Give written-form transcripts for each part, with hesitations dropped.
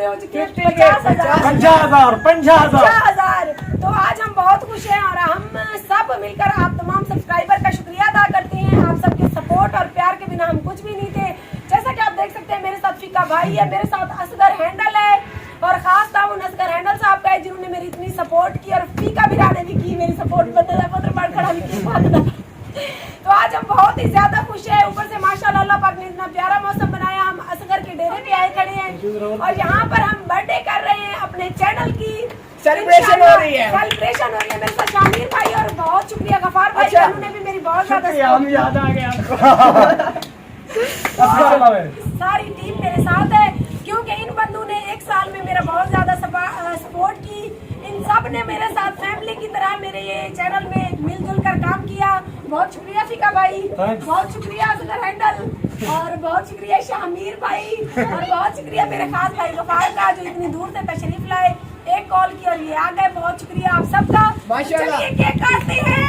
हो चुके हैं 50,000। तो आज हम बहुत खुश हैं और हम सब मिलकर आप तमाम सब्सक्राइबर का शुक्रिया अदा करते हैं। आप सबके सपोर्ट और प्यार के बिना हम कुछ भी नहीं थे। जैसा कि आप देख सकते हैं मेरे साथ फीका भाई है, मेरे साथ असगर हैंडल है और खास ताउन असगर हैंडल साहब का है जिन्होंने मेरी इतनी सपोर्ट की और फीका बिरा ने भी की मेरी सपोर्ट। तो आज हम बहुत ही ज्यादा खुश है। ऊपर से माशाल्लाह अल्लाह पाक ने इतना प्यारा मौसम बनाया। हम असगर के डेरे पे आए खड़े हैं और यहाँ पर हम बर्थडे कर रहे हैं अपने चैनल की सेलिब्रेशन हो रही है मेरे साथ शामिर भाई और बहुत शुक्रिया गफार भाई जिन्होंने भी मेरी बहुत ज्यादा हम याद आ गया सारी टीम मेरे साथ है क्योंकि इन बंदों ने एक साल में मेरा बहुत ज्यादा सपोर्ट की। इन सब ने मेरे साथ फैमिली की तरह मेरे ये चैनल में मिलजुल कर काम किया। बहुत शुक्रिया फीका भाई, बहुत शुक्रिया असगर हैंडल और बहुत शुक्रिया शामिर भाई और बहुत शुक्रिया मेरे खास भाई गफार का जो इतनी दूर से तशरीफ लाए। एक कॉल की और ये आ गए। बहुत शुक्रिया आप सबका। चलिए केक काटते हैं।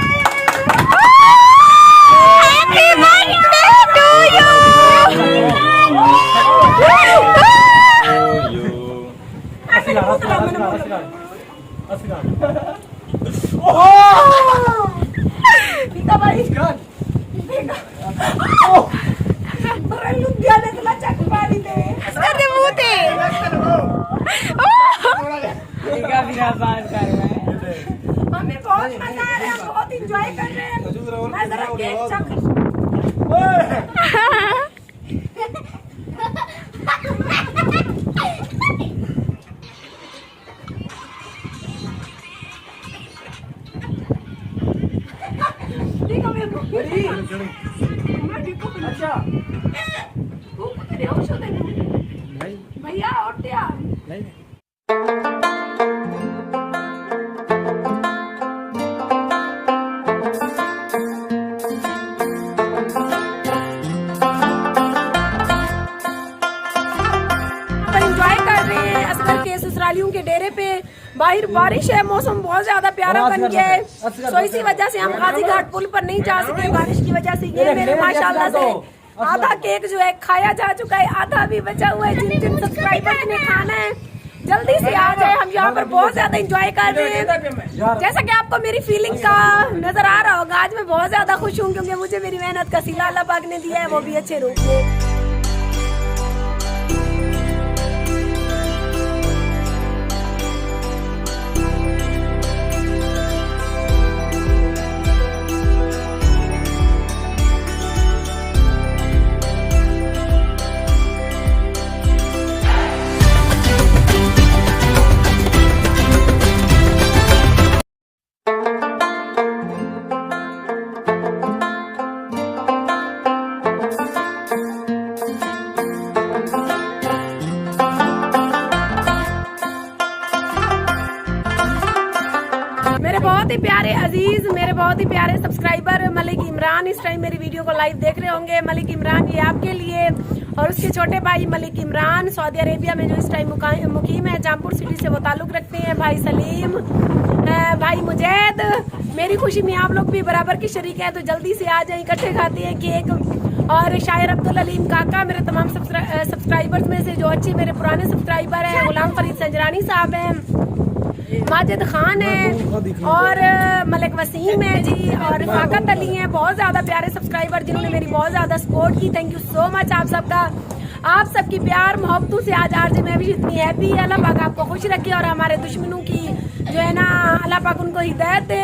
फीका भाई लुधियाने से चक पानी दे हमें बहुत मजा आ रहा है, बहुत इंजॉय कर रहे हैं। मैं जरा केक चख भैया और ससुरालियों के डेरे पे बाहर बारिश है, मौसम बहुत ज्यादा प्यारा बन गया है। तो इसी वजह से हम गाजी घाट पुल पर नहीं जा सके बारिश की वजह से। ये मेरे माशाल्लाह से आधा केक जो है खाया जा चुका है, आधा भी बचा हुआ है। जिन जिन सब्सक्राइबर्स ने खाना है जल्दी से आ जाए। हम यहाँ पर बहुत ज्यादा एंजॉय कर रहे हैं। जैसा कि आपको मेरी फीलिंग का नजर आ रहा होगा, आज मैं बहुत ज्यादा खुश हूँ क्योंकि मुझे मेरी मेहनत का सिला अल्लाह पाक ने दिया है, वो भी अच्छे रूप में। मेरे बहुत ही प्यारे अजीज, मेरे बहुत ही प्यारे सब्सक्राइबर मलिक इमरान इस टाइम मेरी वीडियो को लाइव देख रहे होंगे। मलिक इमरान ये आपके लिए और उसके छोटे भाई मलिक इमरान सऊदी अरेबिया में जो इस टाइम मुकीम है, जामपुर सिटी से वो ताल्लुक रखते हैं। भाई सलीम, भाई मुजैद, मेरी खुशी में आप लोग भी बराबर की शरीक है। तो जल्दी से आ जाए, इकट्ठे खाते हैं केक। और शायर अब्दुल अलीम काका मेरे तमाम सब्सक्राइबर्स में से जो अच्छे मेरे पुराने सब्सक्राइबर हैं, गुलाम फरीद संजरानी साहब हैं, माजिद खान है और मलिक वसीम है जी और फाकत अली हैं। बहुत ज्यादा प्यारे सब्सक्राइबर जिन्होंने मेरी बहुत ज्यादा सपोर्ट की। थैंक यू सो मच आप सबका। आप सबकी प्यार मोहब्बतों से आज आरजे मैं भी इतनी हैप्पी है। अल्लाह पाक आपको खुश रखे और हमारे दुश्मनों की जो है ना अल्लाह पाक उनको हिदायत दे।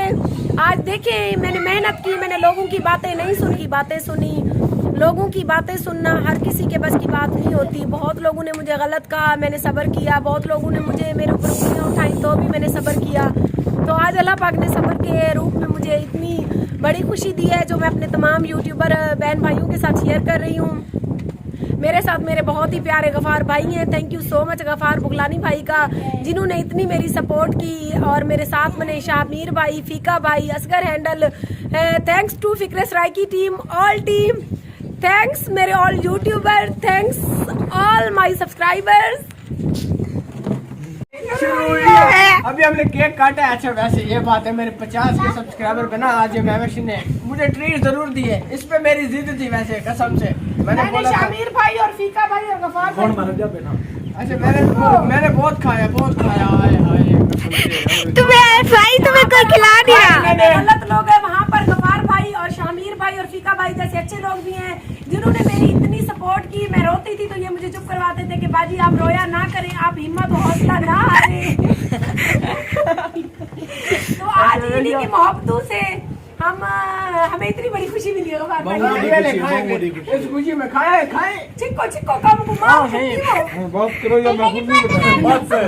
आज देखें मैंने मेहनत की, मैंने लोगों की बातें नहीं सुनी, बातें सुनी। लोगों की बातें सुनना हर किसी के बस की बात नहीं होती। बहुत लोगों ने मुझे गलत कहा, मैंने सब्र किया। बहुत लोगों ने मुझे मेरे ऊपर उंगलियां उठाई तो भी मैंने सब्र किया। तो आज अल्लाह पाक ने सब्र के रूप में मुझे इतनी बड़ी खुशी दी है जो मैं अपने तमाम यूट्यूबर बहन भाइयों के साथ शेयर कर रही हूँ। मेरे साथ मेरे बहुत ही प्यारे गफार भाई हैं। Thank you so much Ghaffar बुगलानी भाई का जिन्होंने इतनी मेरी सपोर्ट की। और मेरे साथ मैंने शामिर भाई, फीका भाई, असगर हैंडल। थैंक्स टू फिक्रे Saraiki team, all team. Thanks मेरे all youtuber, thanks all my subscribers. अभी हमने केक काटा है। अच्छा वैसे ये बात है, मेरे 50 के सब्सक्राइबर पे ना आज महवेश ने मुझे ट्रीट जरूर दी है। इस पे मेरी जिद थी वैसे कसम से। मैंने बोला शामिर भाई और फीका भाई और गफार भाई अच्छा मैंने बहुत खाया हाय तुम्हें कोई खिला नहीं रहा। गलत लोग हैं वहाँ पर। गफार भाई और शामिर भाई और फीका भाई जैसे अच्छे लोग भी हैं जिन्होंने मेरी इतनी सपोर्ट की। मैं रोती थी तो ये मुझे चुप करवाते थे कि बाजी आप रोया ना करें, आप हिम्मत और हौसला ना हारें। तो आज इन्हीं की मोहब्बतों से हमें इतनी बड़ी खुशी मिली है गफार भाई। इस खुशी में खाए चिक्को कम घुमाओ। बात करो या मैं खुद नहीं बता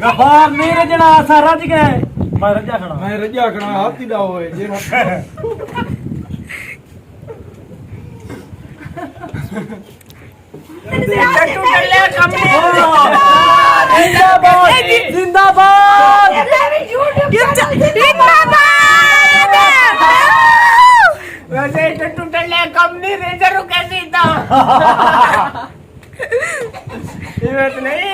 गफार नहीं रजना सा रज गए मैं रजा खड़ा हाथ ही डाओ है जे जिंदाबाद वैसे टट्टू टल्ले कम नहीं रेजर कैसे था ये तो नहीं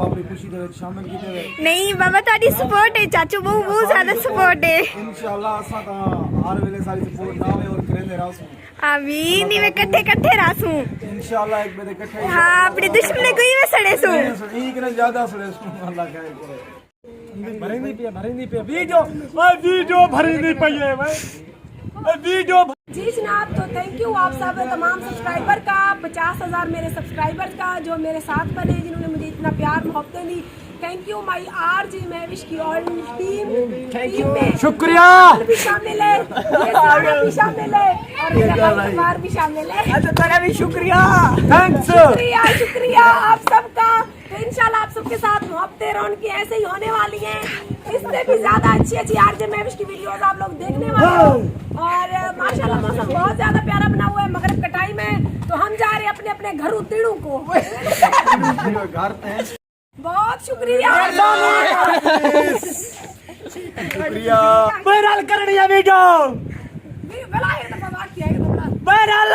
अपनी खुशी दे शामिल कीते नहीं बाबा ताड़ी सपोर्ट है चाचू, बहुत ज्यादा सपोर्ट है। इंशाल्लाह असा ता हर वेले सारी सपोर्ट नावे और करेंदे रहसू। अभी नहीं मैं कट्ठे रासू इंशाल्लाह एक बेदे इकट्ठे। हाँ अपने दुश्मन को ही मैं सड़े सू। एक ने ज्यादा सड़े सू अल्लाह खैर करे। भरेंदी पे वीडियो भरेंदी पे है भाई वीडियो। जी जनाब, तो थैंक यू आप सब तमाम सब्सक्राइबर का, 50,000 मेरे सब्सक्राइबर्स का जो मेरे साथ बने, जिन्होंने मुझे इतना प्यार मोहब्बतें दी। Thank you my RJ Mahvish की और टीम। थैंक यू, में शुक्रिया भी शामिल है, ये सारा भी शामिल है और मेरा भाई कुमार भी शामिल है। अच्छा तेरा भी शुक्रिया, थैंक्स शुक्रिया आप सबका। तो इंशाल्लाह आप सबके साथ मोहब्बतें रौनकें ऐसे ही होने वाली हैं। इससे भी ज्यादा अच्छी आरजे महविश की वीडियोस आप लोग देखने वाले हो। और माशाल्लाह मौसम बहुत ज्यादा प्यारा बना हुआ है मगरिब का टाइम है, तो हम जा रहे हैं अपने अपने घरों तीड़ों को। घर पे बहुत शुक्रिया शुक्रिया वायरल करनी है वीडियो भला है तो बात किया है वायरल